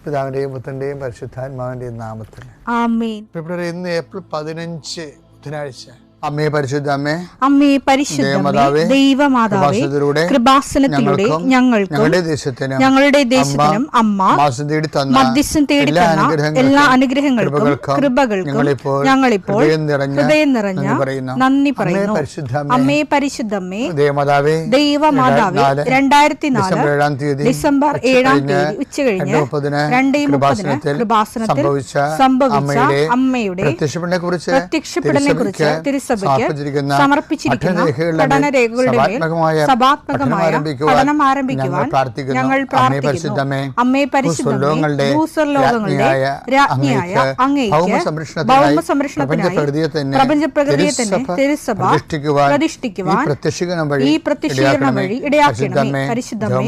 പിതാവിന്റെയും പുത്രന്റെയും പരിശുദ്ധാത്മാവിന്റെയും നാമത്തിൽ ആമേൻ. ഫെബ്രുവരി ഇന്ന് ഏപ്രിൽ 15 ബുധനാഴ്ച. അമ്മേ പരിശുദ്ധ അമ്മേ, അമ്മേ പരിശുദ്ധമേ, ദൈവമാതാവേ, കൃപാസനത്തിലൂടെ ഞങ്ങളുടെ ദേശത്തിനും അമ്മ മധ്യസ്ഥം തേടി തന്ന എല്ലാ അനുഗ്രഹങ്ങൾക്കും കൃപകൾക്കും ഞങ്ങളിപ്പോൾ ഹൃദയം നിറഞ്ഞ നന്ദി പറയുന്നു. അമ്മേ പരിശുദ്ധമേ, ദൈവമാതാവേ, 2004 ഡിസംബർ 7 ഉച്ചകഴിഞ്ഞ് 2:30 കൃപാസനത്തിൽ സംഭവിച്ച അമ്മയുടെ പ്രത്യക്ഷപ്പെടലിനെ കുറിച്ച് സമർപ്പിച്ചിരിക്കുന്ന പഠനരേഖകളുടെ മേൽ സഭാത്മകമായ പഠനം ആരംഭിക്കുവാൻ ഞങ്ങൾ പ്രാർത്ഥിക്കുന്നു. അമ്മേ പരിശുദ്ധമേ, ഭൂസ്വർലോകങ്ങളുടെ രാജ്ഞിയായ അങ്ങേയ്ക്ക് ഭൗമ സംരക്ഷണത്തിനായി പ്രപഞ്ചപ്രകൃതിയെ തന്നെ തിരുസഭ പ്രതിഷ്ഠിക്കുവാൻ ഈ പ്രത്യക്ഷീകരണം വഴി ഇടയാക്കണമേ. പരിശുദ്ധമേ,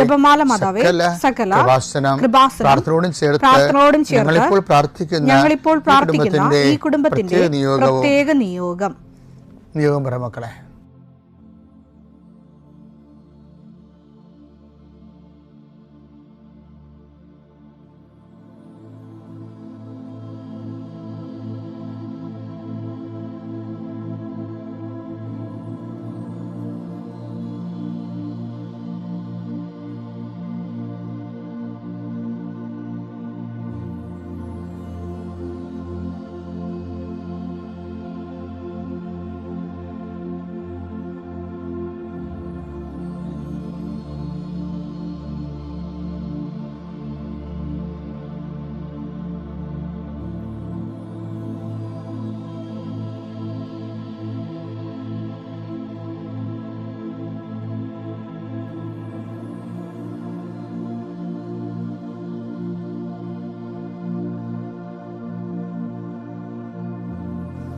ജപമാല മാതാവേ, സകല കൃപാസനം പ്രാർത്ഥനയോടും ചേർത്ത് ഞങ്ങളിപ്പോൾ പ്രാർത്ഥിക്കുന്ന ഈ കുടുംബത്തിന്റെ പ്രത്യേക നിയോഗം പറ മക്കളെ.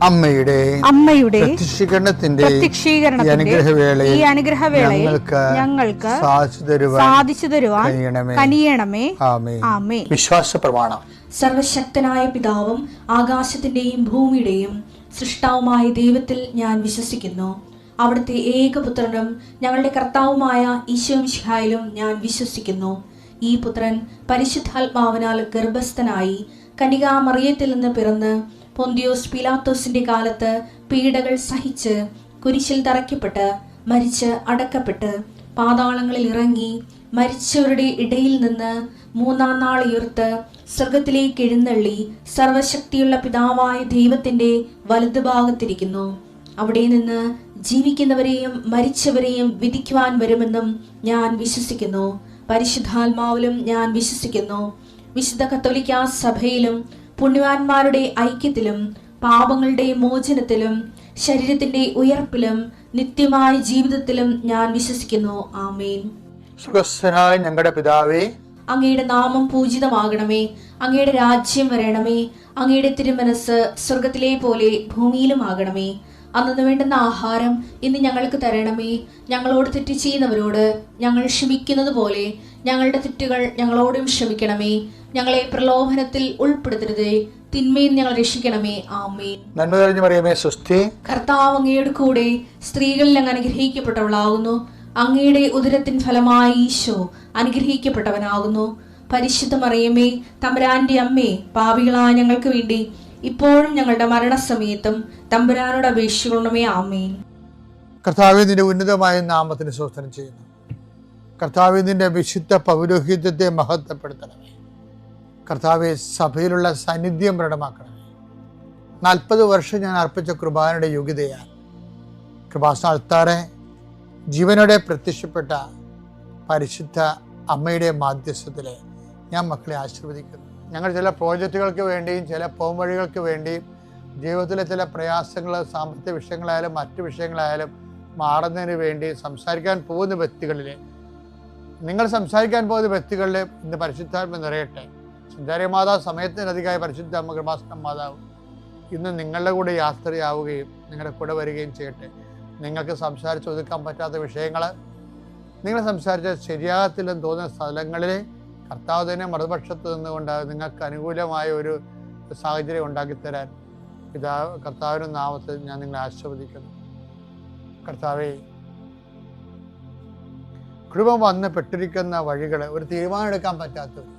അമ്മയുടെ പ്രത്യക്ഷീകരണത്തിന്റെ ഈ അനുഗ്രഹവേളയിൽ ഞങ്ങൾക്ക് സാധിച്ചു തരുവാൻ കനിയണമേ. ആമേൻ. വിശ്വാസ പ്രമാണം. സർവശക്തനായ പിതാവും ആകാശത്തിന്റെയും ഭൂമിയുടെയും സൃഷ്ടാവുമായ ദൈവത്തിൽ ഞാൻ വിശ്വസിക്കുന്നു. അവിടുത്തെ ഏകപുത്രനും ഞങ്ങളുടെ കർത്താവുമായ ഈശോമിശിഹായിലും ഞാൻ വിശ്വസിക്കുന്നു. ഈ പുത്രൻ പരിശുദ്ധാത്മാവിനാൽ ഗർഭസ്ഥനായി കന്യകാമറിയത്തിൽ നിന്ന് പിറന്ന് പൊന്തിയോസ് പീലാത്തോസിന്റെ കാലത്ത് പീഡകൾ സഹിച്ച് കുരിശിൽ തറയ്ക്കപ്പെട്ട് മരിച്ച് അടക്കപ്പെട്ട് പാതാളങ്ങളിൽ ഇറങ്ങി മരിച്ചവരുടെ ഇടയിൽ നിന്ന് 3-ാം നാൾ ഉയർത്ത് സ്വർഗത്തിലേക്ക് എഴുന്നള്ളി സർവശക്തിയുള്ള പിതാവായ ദൈവത്തിന്റെ വലതുഭാഗത്തിരിക്കുന്നു. അവിടെ നിന്ന് ജീവിക്കുന്നവരെയും മരിച്ചവരെയും വിധിക്കുവാൻ വരുമെന്നും ഞാൻ വിശ്വസിക്കുന്നു. പരിശുദ്ധാത്മാവിലും ഞാൻ വിശ്വസിക്കുന്നു. വിശുദ്ധ കത്തോലിക്കാ സഭയിലും പുണ്യവാന്മാരുടെ ഐക്യത്തിലും പാപങ്ങളുടെ മോചനത്തിലും ശരീരത്തിന്റെ ഉയർപ്പിലും നിത്യമായ ജീവിതത്തിലും ഞാൻ വിശ്വസിക്കുന്നു. ആമേൻ. സുഖസ്ഥനായ ഞങ്ങളുടെ പിതാവേ, അങ്ങയുടെ നാമം പൂജിതമാകണമേ. അങ്ങയുടെ രാജ്യം വരണമേ. അങ്ങയുടെ തിരുമനസ് സ്വർഗത്തിലെ പോലെ ഭൂമിയിലും ആകണമേ. അന്നു വേണ്ടുന്ന ആഹാരം ഇന്ന് ഞങ്ങൾക്ക് തരണമേ. ഞങ്ങളോട് തെറ്റ് ചെയ്യുന്നവരോട് ഞങ്ങൾ ക്ഷമിക്കുന്നത് പോലെ ഞങ്ങളുടെ തെറ്റുകൾ ഞങ്ങളോടും ക്ഷമിക്കണമേ. ഞങ്ങളെ പ്രലോഭനത്തിൽ ഉൾപ്പെടുത്തരുതേ, തിന്മയിൽ ഞങ്ങൾ രക്ഷിക്കണമേ. ആമേൻ. നന്മ നിറഞ്ഞ മറിയമേ, സ്വസ്തി. കർത്താവ് അങ്ങയുടെ കൂടെ സ്ത്രീകളിൽ അങ്ങ് അനുഗ്രഹിക്കപ്പെട്ടവളാകുന്നു. അങ്ങയുടെ ഉദരത്തിൻ ഫലമായി ഈശോ അനുഗ്രഹിക്കപ്പെട്ടവനാകുന്നു. പരിശുദ്ധ മറിയമേ, തമ്പുരാന്റെ അമ്മേ, പാപികളായ ഞങ്ങൾക്ക് വേണ്ടി ഇപ്പോഴും ഞങ്ങളുടെ മരണസമയത്തും തമ്പുരാനോട് അപേക്ഷിക്കണമേ. ആമേൻ. കർത്താവേ, നിന്റെ ഉന്നതമായ നാമത്തിന് സ്തോത്രം ചെയ്യുന്നു. കർത്താവേ, നിന്റെ വിശുദ്ധ പൗരോഹിത്യത്തെ മഹത്വപ്പെടുത്തണമേ. കർത്താവെ, സഭയിലുള്ള സാന്നിധ്യം പ്രകടമാക്കണമേ. 40 വർഷം ഞാൻ അർപ്പിച്ച കുർബാനയുടെ യോഗ്യതയാൽ കൃപാസന അൾത്താറെ ജീവനോടെ പ്രത്യക്ഷപ്പെട്ട പരിശുദ്ധ അമ്മയുടെ മാധ്യസ്ഥത്തിലെ ഞാൻ മക്കളെ ആശീർവദിക്കുന്നു. ഞങ്ങൾ ചില പ്രോജക്റ്റുകൾക്ക് വേണ്ടിയും ചില പോംവഴികൾക്ക് വേണ്ടിയും ജീവിതത്തിലെ ചില പ്രയാസങ്ങൾ, സാമ്പത്തിക വിഷയങ്ങളായാലും മറ്റു വിഷയങ്ങളായാലും മാറുന്നതിന് വേണ്ടി സംസാരിക്കാൻ പോകുന്ന വ്യക്തികളിലെ നിങ്ങൾ സംസാരിക്കാൻ പോകുന്ന വ്യക്തികളിലെ ഇന്ന് പരിശുദ്ധാത്മ നിറയട്ടെ. സുന്ദരമാതാവ് സമയത്തിനധികമായ പരിശുദ്ധ അമ്മ കൃപാസന മാതാവ് ഇന്ന് നിങ്ങളുടെ കൂടെ യാത്രയാവുകയും നിങ്ങളുടെ കൂടെ വരികയും ചെയ്യട്ടെ. നിങ്ങൾക്ക് സംസാരിച്ച് ഒതുക്കാൻ പറ്റാത്ത വിഷയങ്ങൾ, നിങ്ങൾ സംസാരിച്ച ശരിയാകത്തില്ലെന്ന് തോന്നുന്ന സ്ഥലങ്ങളിൽ കർത്താവ് തന്നെ മറുപക്ഷത്ത് നിന്നുകൊണ്ട് നിങ്ങൾക്ക് അനുകൂലമായ ഒരു സാഹചര്യം ഉണ്ടാക്കിത്തരാൻ കർത്താവിൻ്റെ നാമത്തിൽ ഞാൻ നിങ്ങളെ ആശീർവദിക്കുന്നു. കർത്താവേ, കുടുംബം വന്ന് പെട്ടിരിക്കുന്ന വഴികൾ ഒരു തീരുമാനം എടുക്കാൻ പറ്റാത്തവർ,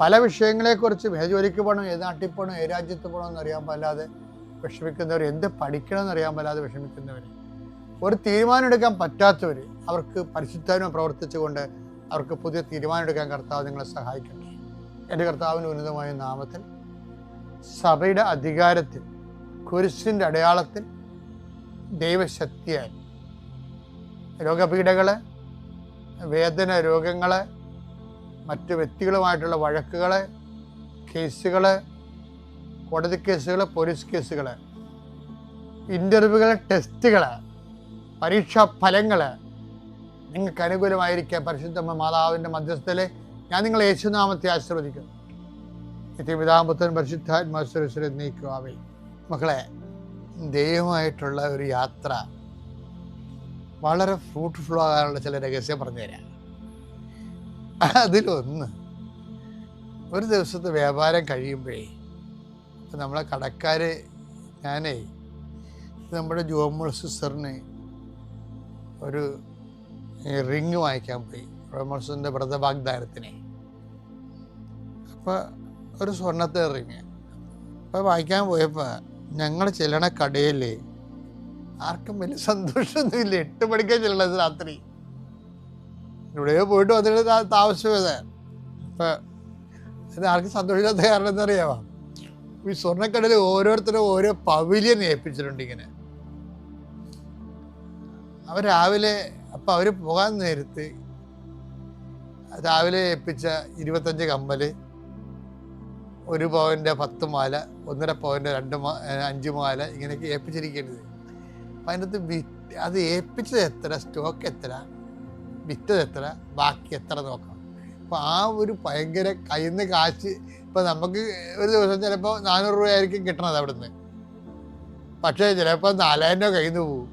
പല വിഷയങ്ങളെക്കുറിച്ചും ഏത് ജോലിക്ക് പോകണം, ഏത് നാട്ടിൽ പോകണം, ഏത് രാജ്യത്ത് പോകണമെന്ന് അറിയാൻ പാടില്ലാതെ വിഷമിക്കുന്നവർ, എന്ത് പഠിക്കണമെന്ന് അറിയാൻ പാടില്ലാതെ വിഷമിക്കുന്നവർ, ഒരു തീരുമാനം എടുക്കാൻ പറ്റാത്തവർ, അവർക്ക് പരിശുദ്ധാത്മാവ് പ്രവർത്തിച്ചുകൊണ്ട് അവർക്ക് പുതിയ തീരുമാനം എടുക്കാൻ കർത്താവ് നിങ്ങളെ സഹായിക്കട്ടെ. എൻ്റെ കർത്താവിന് ഉന്നതമായ നാമത്തിൽ സഭയുടെ അധികാരത്തിൽ കുരിശിൻ്റെ അടയാളത്തിൽ ദൈവശക്തിയാൽ രോഗപീഠകളെ, വേദന രോഗങ്ങളെ, മറ്റ് വ്യക്തികളുമായിട്ടുള്ള വഴക്കുകൾ, കേസുകൾ, കോടതി കേസുകൾ, പോലീസ് കേസുകൾ, ഇൻ്റർവ്യൂകൾ, ടെസ്റ്റുകൾ, പരീക്ഷാ ഫലങ്ങൾ നിങ്ങൾക്ക് അനുകൂലമായിരിക്കാൻ പരിശുദ്ധ മാതാവിൻ്റെ മധ്യസ്ഥതയിൽ ഞാൻ നിങ്ങൾ യേശുനാമത്തെ ആശീർവദിക്കുന്നു. നിത്യപിതാപുത്രൻ പരിശുദ്ധാത്മാശ്വരശ്വരം നീക്കുവാവേ. മക്കളെ, ദൈവമായിട്ടുള്ള ഒരു യാത്ര വളരെ ഫ്രൂട്ട്ഫുൾ ആകാനുള്ള ചില രഹസ്യം പറഞ്ഞുതരാം. അതിലൊന്ന്, ഒരു ദിവസത്തെ വ്യാപാരം കഴിയുമ്പോഴേ നമ്മളെ കടക്കാർ, ഞാനേ നമ്മുടെ ജോമോൾ സിസ്റ്ററിന് ഒരു റിങ് വാങ്ങിക്കാൻ പോയി, ജോമോൾ സിസ്റ്ററിൻ്റെ വ്രതവാഗ്ദാനത്തിന്. അപ്പോൾ ഒരു സ്വർണ്ണത്തെ റിങ് അപ്പോൾ വാങ്ങിക്കാൻ പോയപ്പോൾ ഞങ്ങൾ ചെല്ലണ കടയിൽ ആർക്കും വലിയ സന്തോഷമൊന്നുമില്ല. 8 മണിക്കേ ചെല്ലണത് രാത്രി. ഇവിടെയോ പോയിട്ട് വന്നിട്ട് താമസിച്ചത്. അപ്പം ഇത് ആർക്കും സന്തോഷമില്ലാത്ത കാരണം എന്താ അറിയാമോ? ഈ സ്വർണ്ണക്കടയിൽ ഓരോരുത്തരും ഓരോ പവിലിയൻ ഏൽപ്പിച്ചിട്ടുണ്ട്. ഇങ്ങനെ അവർ രാവിലെ, അപ്പം അവർ പോകാൻ നേരത്ത് രാവിലെ ഏൽപ്പിച്ച 25 കമ്മൽ, 1 പവൻ്റെ 10 മാല, 1.5 പവൻ്റെ 5 മാല, ഇങ്ങനെയൊക്കെ ഏൽപ്പിച്ചിരിക്കുന്നത്. അപ്പം അതിനകത്ത് അത് ഏൽപ്പിച്ചത് എത്ര, സ്റ്റോക്ക് എത്ര, വിറ്റത് എത്ര, ബാക്കി എത്ര നോക്കണം. അപ്പോൾ ആ ഒരു ഭയങ്കര കയ്യിൽ നിന്ന് കാശ്, ഇപ്പം നമുക്ക് ഒരു ദിവസം ചിലപ്പോൾ 400 രൂപയായിരിക്കും കിട്ടണത് അവിടുന്ന്, പക്ഷേ ചിലപ്പോൾ 4000 രൂപ കയ്യിൽ നിന്ന് പോകും.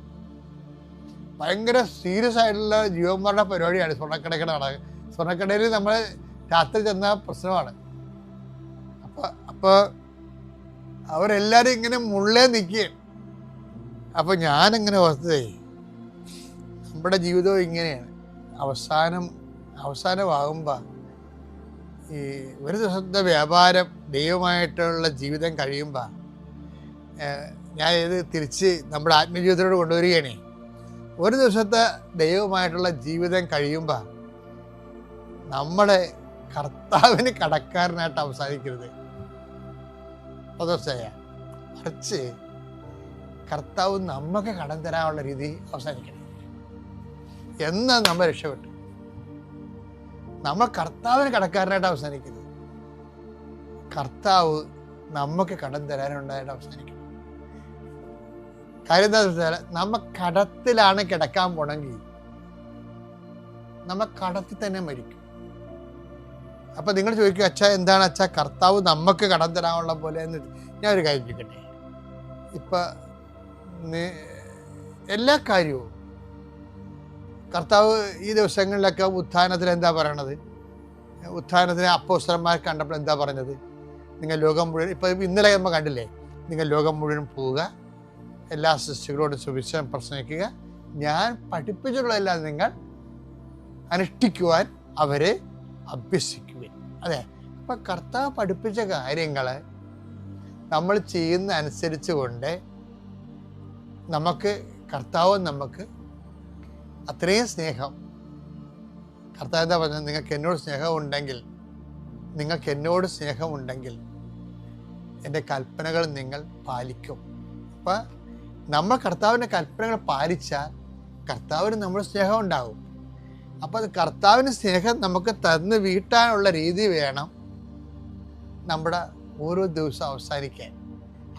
ഭയങ്കര സീരിയസ് ആയിട്ടുള്ള ജീവന്മാരുടെ പരിപാടിയാണ് സ്വർണ്ണക്കടയുടെ നടക്കുക. സ്വർണ്ണക്കടയിൽ നമ്മൾ രാത്രി ചെന്ന പ്രശ്നമാണ്. അപ്പോൾ അവരെല്ലാവരും ഇങ്ങനെ മുള്ളേ നിൽക്കുകയാണ്. അപ്പോൾ ഞാനിങ്ങനെ ഓർത്തതേ, നമ്മുടെ ജീവിതവും ഇങ്ങനെയാണ്. അവസാനമാകുമ്പോൾ ഈ ഒരു ദിവസത്തെ വ്യാപാരം ദൈവമായിട്ടുള്ള ജീവിതം കഴിയുമ്പോൾ ഞാൻ ഇത് തിരിച്ച് നമ്മുടെ ആത്മജീവിതത്തോട് കൊണ്ടുവരികയാണേ. ഒരു ദിവസത്തെ ദൈവമായിട്ടുള്ള ജീവിതം കഴിയുമ്പോൾ നമ്മുടെ കർത്താവിന് കടക്കാരനായിട്ട് അവസാനിക്കരുത്. മറിച്ച് കർത്താവ് നമുക്ക് കടം തരാനുള്ള രീതി അവസാനിക്കണം. എന്നാൽ നമ്മൾ രക്ഷപ്പെട്ടു. നമ്മൾ കർത്താവിന് കടക്കാരനായിട്ട് അവസാനിക്കരുത്. കർത്താവ് നമുക്ക് കടം തരാനുണ്ടായിട്ട് അവസാനിക്കണം. കാര്യം എന്താ വെച്ചാൽ, നമ്മ കടത്തിലാണ് കിടക്കാൻ പോണെങ്കിൽ നമ്മ കടത്തിൽ തന്നെ മരിക്കും. അപ്പം നിങ്ങൾ ചോദിക്കുക, അച്ഛാ എന്താണ് അച്ഛാ കർത്താവ് നമുക്ക് കടം തരാനുള്ള പോലെ എന്ന്? ഞാൻ ഒരു കാര്യം ചോദിക്കട്ടെ. ഇപ്പം എല്ലാ കാര്യവും കർത്താവ് ഈ ദിവസങ്ങളിലൊക്കെ ഉത്ഥാനത്തിൽ എന്താ പറയണത്? ഉത്ഥാനത്തിന് അപ്പോസ്തലന്മാർ കണ്ടപ്പോൾ എന്താ പറഞ്ഞത്? നിങ്ങൾ ലോകം മുഴുവൻ, ഇപ്പം ഇന്നലെ നമ്മൾ കണ്ടില്ലേ, നിങ്ങൾ ലോകം മുഴുവൻ പോവുക, എല്ലാ സൃഷ്ടികളോടും സുവിശേഷം പ്രസംഗിക്കുക, ഞാൻ പഠിപ്പിച്ചിട്ടുള്ളതെല്ലാം നിങ്ങൾ അനുഷ്ഠിക്കുവാൻ അവരെ അഭ്യസിക്കുവിൻ. അതെ, അപ്പം കർത്താവ് പഠിപ്പിച്ച കാര്യങ്ങൾ നമ്മൾ ചെയ്യുന്ന അനുസരിച്ച് കൊണ്ട് കർത്താവ് നമുക്ക് അത്രയും സ്നേഹം. കർത്താവ് എന്താ പറഞ്ഞത്? നിങ്ങൾക്ക് എന്നോട് സ്നേഹമുണ്ടെങ്കിൽ എൻ്റെ കൽപ്പനകൾ നിങ്ങൾ പാലിക്കും. അപ്പം നമ്മൾ കർത്താവിൻ്റെ കൽപ്പനകൾ പാലിച്ചാൽ കർത്താവിന് നമ്മുടെ സ്നേഹം ഉണ്ടാകും. അപ്പോൾ അത് കർത്താവിന് സ്നേഹം നമുക്ക് തന്ന് വീട്ടാനുള്ള രീതി വേണം നമ്മുടെ ഓരോ ദിവസം അവസാനിക്കാൻ.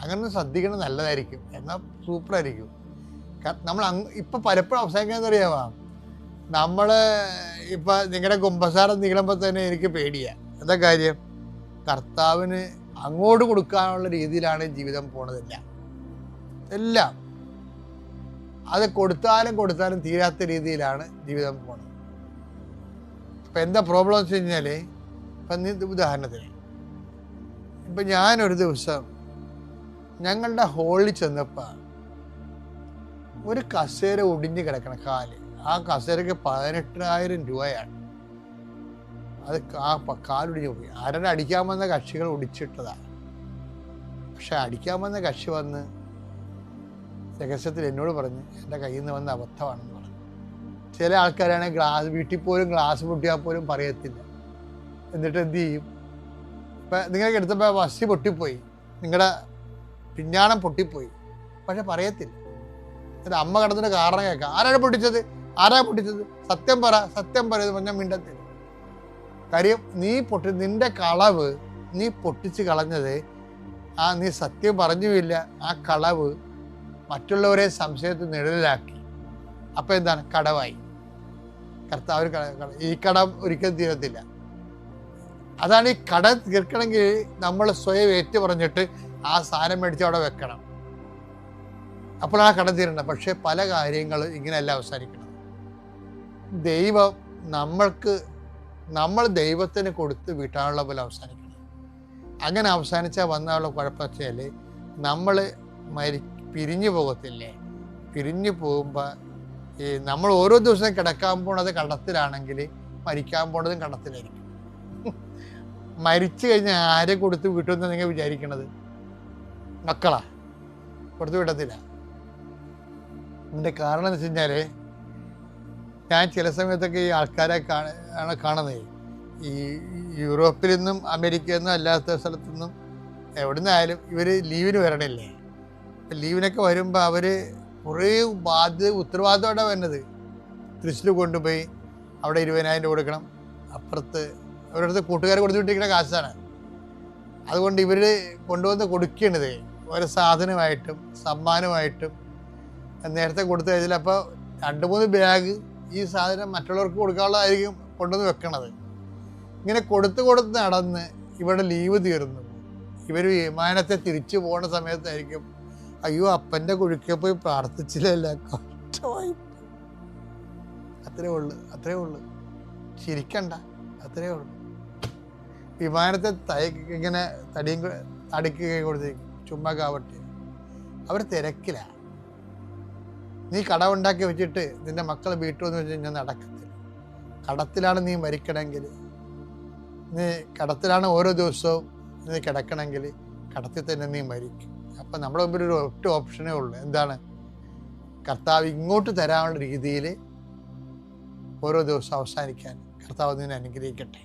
അങ്ങനെ ശ്രദ്ധിക്കണം, നല്ലതായിരിക്കും, എന്നാൽ സൂപ്പറായിരിക്കും. നമ്മൾ ഇപ്പം പലപ്പോഴും അവസാനിക്കാമെന്ന് അറിയാമോ? നമ്മൾ ഇപ്പം നിങ്ങളുടെ കുമ്പസാരം നീളുമ്പോൾ തന്നെ എനിക്ക് പേടിയാണ്. എന്താ കാര്യം? കർത്താവിന് അങ്ങോട്ട് കൊടുക്കാനുള്ള രീതിയിലാണ് ജീവിതം പോണതില്ല. എല്ലാം അത് കൊടുത്താലും തീരാത്ത രീതിയിലാണ് ജീവിതം പോണത്. അപ്പം എന്താ പ്രോബ്ലം എന്ന് വെച്ച് കഴിഞ്ഞാൽ, ഇപ്പം ഉദാഹരണത്തിന് ഇപ്പം ഞാനൊരു ദിവസം ഞങ്ങളുടെ ഹോളിൽ ചെന്നപ്പോൾ ഒരു കസേര ഒടിഞ്ഞ് കിടക്കണം കാല്. ആ കസേരയ്ക്ക് 18,000 രൂപയാണ്. അത് കാലൊടിഞ്ഞു പോയി. ആരുടെ അടിക്കാൻ വന്ന കക്ഷികൾ ഒടിച്ചിട്ടതാണ്. പക്ഷെ അടിക്കാൻ വന്ന കക്ഷി വന്ന് രഹസ്യത്തിൽ എന്നോട് പറഞ്ഞ് എൻ്റെ കയ്യിൽ നിന്ന് വന്ന അബദ്ധമാണെന്ന് പറഞ്ഞു. ചില ആൾക്കാരാണെങ്കിൽ വീട്ടിൽ പോലും ഗ്ലാസ് പൊട്ടിയാൽ പോലും പറയത്തില്ല. എന്നിട്ട് എന്ത് ചെയ്യും? ഇപ്പം നിങ്ങൾക്ക് എടുത്തപ്പോൾ വസി പൊട്ടിപ്പോയി, നിങ്ങളുടെ പിഞ്ഞാണം പൊട്ടിപ്പോയി, പക്ഷെ പറയത്തില്ല. എന്നിട്ട് അമ്മ കിടന്നിട്ട് കാരണം കേൾക്കാം, ആരാണ് പൊട്ടിച്ചത്, സത്യം പറ എന്ന് പറഞ്ഞാൽ മിണ്ടത്തില്ല. കാര്യം നിന്റെ കളവ് നീ പൊട്ടിച്ച് കളഞ്ഞത്, നീ സത്യം പറഞ്ഞുമില്ല, ആ കളവ് മറ്റുള്ളവരെ സംശയത്തിൽ നിഴലിലാക്കി. അപ്പം എന്താണ്? കടവായി. കർത്താവ് ഈ കടം ഒരിക്കലും തീരത്തില്ല. അതാണ് ഈ കടം തീർക്കണമെങ്കിൽ നമ്മൾ സ്വയം ഏറ്റു പറഞ്ഞിട്ട് ആ സാധനം മേടിച്ച് അവിടെ വെക്കണം. അപ്പോഴാണ് കടം തീരേണ്ടത്. പക്ഷെ പല കാര്യങ്ങളും ഇങ്ങനെയല്ല അവസാനിക്കണം. ദൈവം നമ്മൾ ദൈവത്തിന് കൊടുത്ത് വീട്ടാനുള്ള പോലെ അവസാനിക്കണം. അങ്ങനെ അവസാനിച്ചാൽ വന്നുള്ള കുഴപ്പം വെച്ചാൽ നമ്മൾ പിരിഞ്ഞു പോകത്തില്ലേ? പിരിഞ്ഞു പോകുമ്പോൾ നമ്മൾ ഓരോ ദിവസം കിടക്കാൻ പോണത് കടത്തിലാണെങ്കിൽ മരിക്കാൻ പോണതും കടത്തിലായിരിക്കും. മരിച്ചു കഴിഞ്ഞാൽ ആരെ കൊടുത്ത് വിട്ടുമെന്ന് നിങ്ങൾ വിചാരിക്കണത്? മക്കളാ കൊടുത്ത് വിടത്തില്ല. ഇതിൻ്റെ കാരണം എന്ന് വെച്ച് കഴിഞ്ഞാൽ, ഞാൻ ചില സമയത്തൊക്കെ ഈ ആൾക്കാരെ കാണുന്നത് ഈ യൂറോപ്പിൽ നിന്നും അമേരിക്കയിൽ നിന്നും അല്ലാത്ത സ്ഥലത്തു നിന്നും എവിടെ നിന്നായാലും ഇവർ ലീവിന് വരണില്ലേ? ലീവിനൊക്കെ വരുമ്പോൾ അവർ കുറേ ഉത്തരവാദിത്തമായിട്ടാണ് വരുന്നത്. തൃശ്ശൂർ കൊണ്ടുപോയി അവിടെ 20,000 രൂപ കൊടുക്കണം, അപ്പുറത്ത് അവരടുത്ത് കൂട്ടുകാർ കൊടുത്തു വിട്ടിരിക്കുന്ന കാശാണ്. അതുകൊണ്ട് ഇവർ കൊണ്ടുവന്ന് കൊടുക്കണത് ഓരോ സാധനമായിട്ടും സമ്മാനമായിട്ടും നേരത്തെ കൊടുത്തു കഴിഞ്ഞാൽ അപ്പോൾ 2-3 ബാഗ് ഈ സാധനം മറ്റുള്ളവർക്ക് കൊടുക്കാനുള്ളതായിരിക്കും കൊണ്ടുവന്ന് വെക്കണത്. ഇങ്ങനെ കൊടുത്ത് നടന്ന് ഇവിടെ ലീവ് തീർന്നു. ഇവർ വിമാനത്തെ തിരിച്ചു പോകുന്ന സമയത്തായിരിക്കും, അയ്യോ അപ്പൻ്റെ കുഴിക്കെ പോയി പ്രാർത്ഥിച്ചില്ലല്ല, കഷ്ടമായി. അത്രേ ഉള്ളു. ചിരിക്കണ്ട, അത്രേ ഉള്ളു. വിമാനത്തെ ഇങ്ങനെ തടിക്ക് കൊടുത്തേക്കും, ചുമ്മാ കാവട്ടെ. അവർ തിരക്കില്ല. നീ കടമുണ്ടാക്കി വെച്ചിട്ട് നിന്റെ മക്കൾ വീട്ടുമെന്ന് വെച്ച് കഴിഞ്ഞാൽ നടക്കത്തില്ല. കടത്തിലാണ് നീ മരിക്കണമെങ്കിൽ, നീ കടത്തിലാണ് ഓരോ ദിവസവും നീ കിടക്കണമെങ്കിൽ കടത്തിൽ തന്നെ നീ മരിക്കും. അപ്പം നമ്മുടെ മുമ്പിൽ ഒരു ഒറ്റ ഓപ്ഷനേ ഉള്ളൂ. എന്താണ്? കർത്താവ് ഇങ്ങോട്ട് തരാനുള്ള രീതിയിൽ ഓരോ ദിവസം അവസാനിക്കാൻ കർത്താവ് നിന്നെ അനുഗ്രഹിക്കട്ടെ.